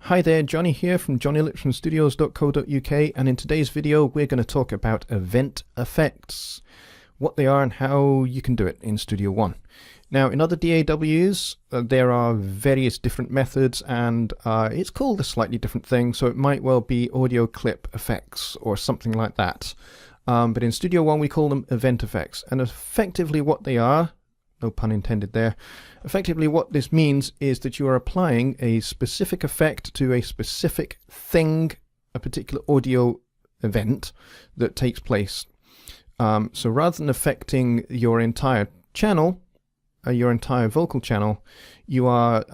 Hi there, Jonny here from JonnyLipshamStudios.co.uk, and in today's video we're going to talk about event effects, what they are and how you can do it in Studio One. Now in other DAWs there are various different methods and it's called a slightly different thing, so it might well be audio clip effects or something like that. But in Studio One we call them event effects, and effectively what they are, no pun intended there, effectively what this means is that you are applying a specific effect to a specific thing, a particular audio event that takes place. So rather than affecting your entire channel, your entire vocal channel, you are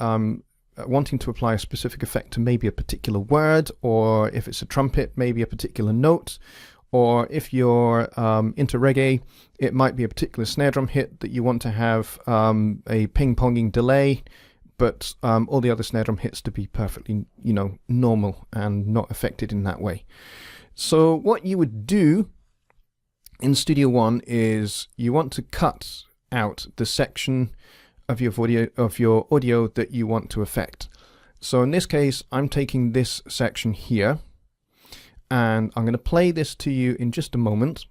wanting to apply a specific effect to maybe a particular word, or if it's a trumpet, maybe a particular note, or if you're into reggae, it might be a particular snare drum hit that you want to have a ping-ponging delay, but all the other snare drum hits to be perfectly, normal and not affected in that way. So what you would do in Studio One is you want to cut out the section of your audio that you want to affect. So in this case, I'm taking this section here, and I'm going to play this to you in just a moment,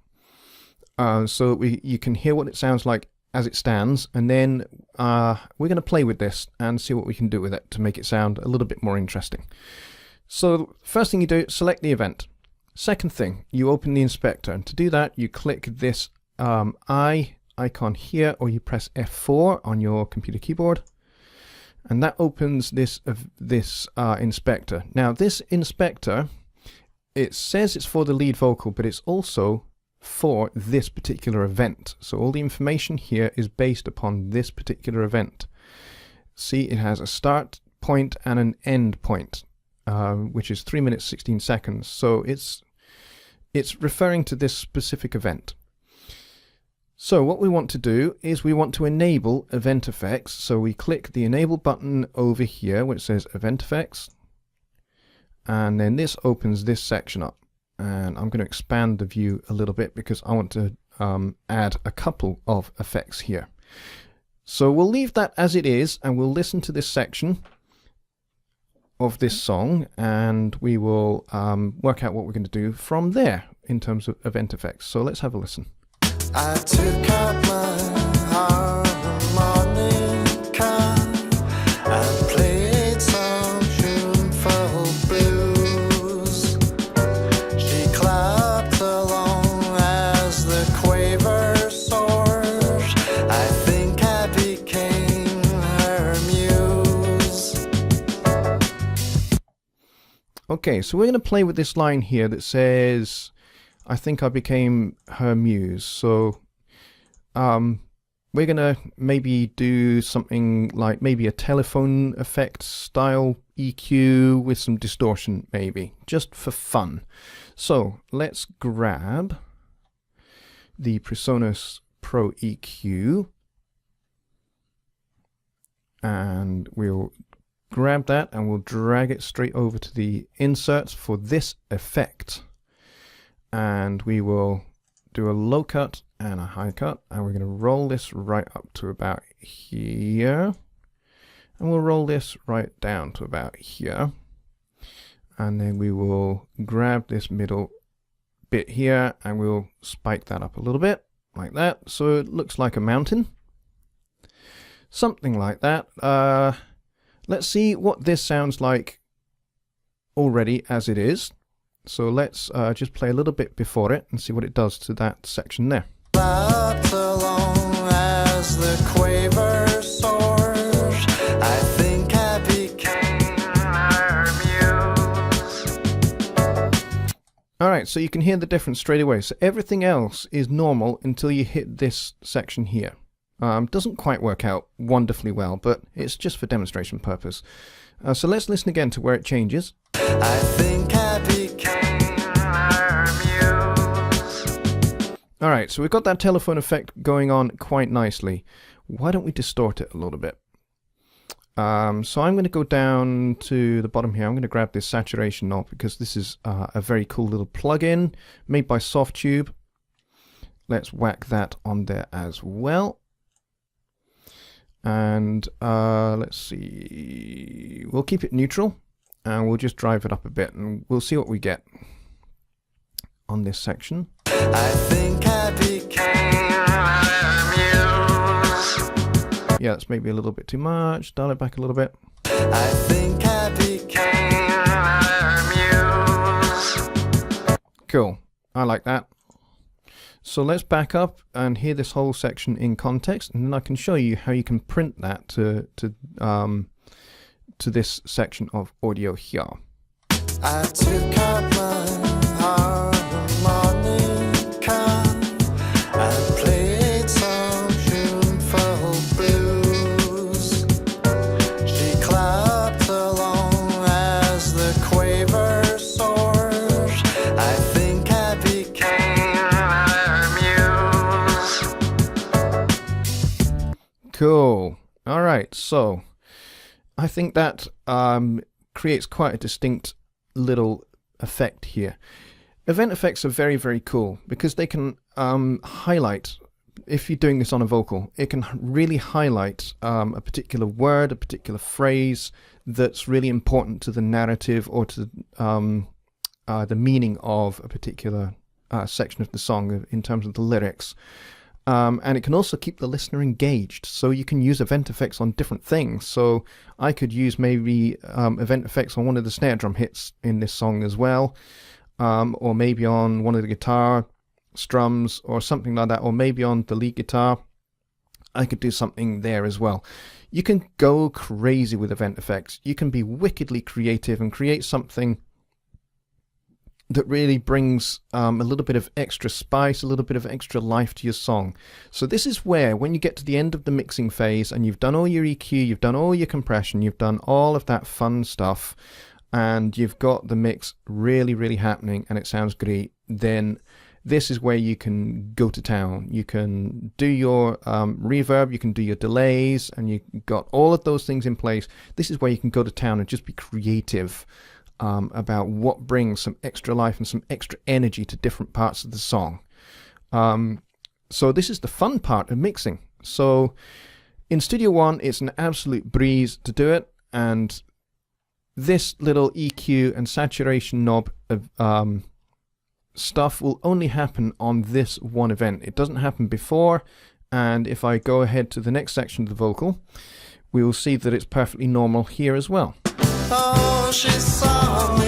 so you can hear what it sounds like as it stands, and then we're going to play with this and see what we can do with it to make it sound a little bit more interesting. So first thing you do, select the event. Second thing, you open the inspector, and to do that you click this eye icon here, or you press F4 on your computer keyboard, and that opens this inspector. Now this inspector, it says it's for the lead vocal, but it's also for this particular event. So all the information here is based upon this particular event. See, it has a start point and an end point, which is 3 minutes 16 seconds. So it's referring to this specific event. So what we want to do is we want to enable event effects. So we click the enable button over here where it says event effects, and then this opens this section up, and I'm going to expand the view a little bit because I want to add a couple of effects here. So we'll leave that as it is, and we'll listen to this section of this song, and we will work out what we're going to do from there in terms of event effects. So let's have a listen. I took out my harmonica and played some tuneful blues. She clapped along as the quaver soared. I think I became her muse. Okay, so we're going to play with this line here that says, I think I became her muse. So we're gonna maybe do something like maybe a telephone effect style EQ with some distortion, maybe, just for fun. So let's grab the PreSonus Pro EQ, and we'll grab that and we'll drag it straight over to the inserts for this effect. And we will do a low cut and a high cut, and we're going to roll this right up to about here, and we'll roll this right down to about here, and then we will grab this middle bit here and we'll spike that up a little bit like that, so it looks like a mountain, something like that. Let's see what this sounds like already as it is. So let's just play a little bit before it and see what it does to that section there. Clapped along as the quaver soared. I think I became her muse. Alright, so you can hear the difference straight away. So everything else is normal until you hit this section here. Doesn't quite work out wonderfully well, but it's just for demonstration purpose. So let's listen again to where it changes. I think I became her muse. Alright, so we've got that telephone effect going on quite nicely. Why don't we distort it a little bit? So I'm going to go down to the bottom here. I'm going to grab this saturation knob because this is a very cool little plugin made by Softube. Let's whack that on there as well. And let's see, we'll keep it neutral. and we'll just drive it up a bit and we'll see what we get on this section. I think I became amused. Yeah, that's maybe a little bit too much. Dial it back a little bit. I think I became amused. Cool. I like that. So let's back up and hear this whole section in context, and then I can show you how you can print that to this section of audio here. I took up my harmonica and played some tuneful blues. She clapped along as the quaver soared. I think I became amused. Cool. All right. So I think that creates quite a distinct little effect here. Event effects are very, very cool because they can highlight, if you're doing this on a vocal, it can really highlight a particular word, a particular phrase that's really important to the narrative or to the meaning of a particular section of the song in terms of the lyrics. And it can also keep the listener engaged, so you can use event effects on different things. So I could use maybe event effects on one of the snare drum hits in this song as well, or maybe on one of the guitar strums or something like that, or maybe on the lead guitar. I could do something there as well. You can go crazy with event effects. You can be wickedly creative and create something that really brings a little bit of extra spice, a little bit of extra life to your song. So this is where, when you get to the end of the mixing phase and you've done all your EQ, you've done all your compression, you've done all of that fun stuff, and you've got the mix really, really happening and it sounds great, then this is where you can go to town. You can do your reverb, you can do your delays, and you've got all of those things in place. This is where you can go to town and just be creative about what brings some extra life and some extra energy to different parts of the song. So this is the fun part of mixing. So in Studio One, it's an absolute breeze to do it, and this little EQ and saturation knob of stuff will only happen on this one event. It doesn't happen before, and if I go ahead to the next section of the vocal, we will see that it's perfectly normal here as well. Oh, she saw me.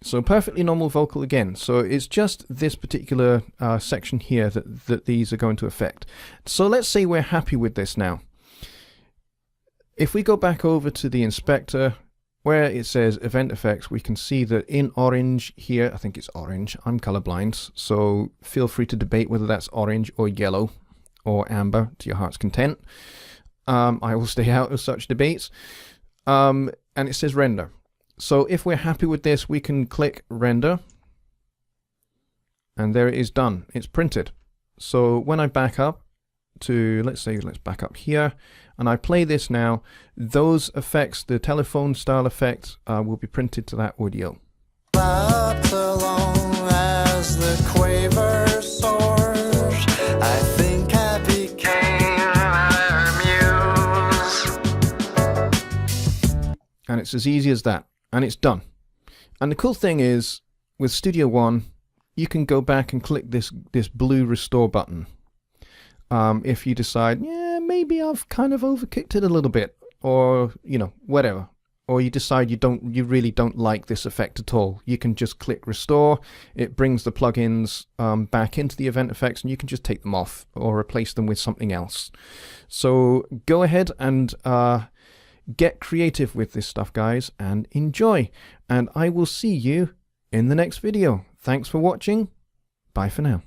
So perfectly normal vocal again. So it's just this particular section here that these are going to affect. So let's say we're happy with this now. If we go back over to the inspector where it says event effects, we can see that in orange here, I think it's orange, I'm colorblind, so feel free to debate whether that's orange or yellow or amber to your heart's content. I will stay out of such debates. And it says render. So if we're happy with this, we can click render. And there it is done. It's printed. So when I back up to, let's back up here, and I play this now, those effects, the telephone style effects, will be printed to that audio. Clapped along as the quaver soared. I think I became amused. And it's as easy as that. And it's done. And the cool thing is, with Studio One, you can go back and click this blue restore button. If you decide, yeah, maybe I've kind of overkicked it a little bit, or, you know, whatever. Or you decide you really don't like this effect at all. You can just click restore. It brings the plugins back into the event effects, and you can just take them off or replace them with something else. So go ahead and get creative with this stuff, guys, and enjoy. And I will see you in the next video. Thanks for watching. Bye for now.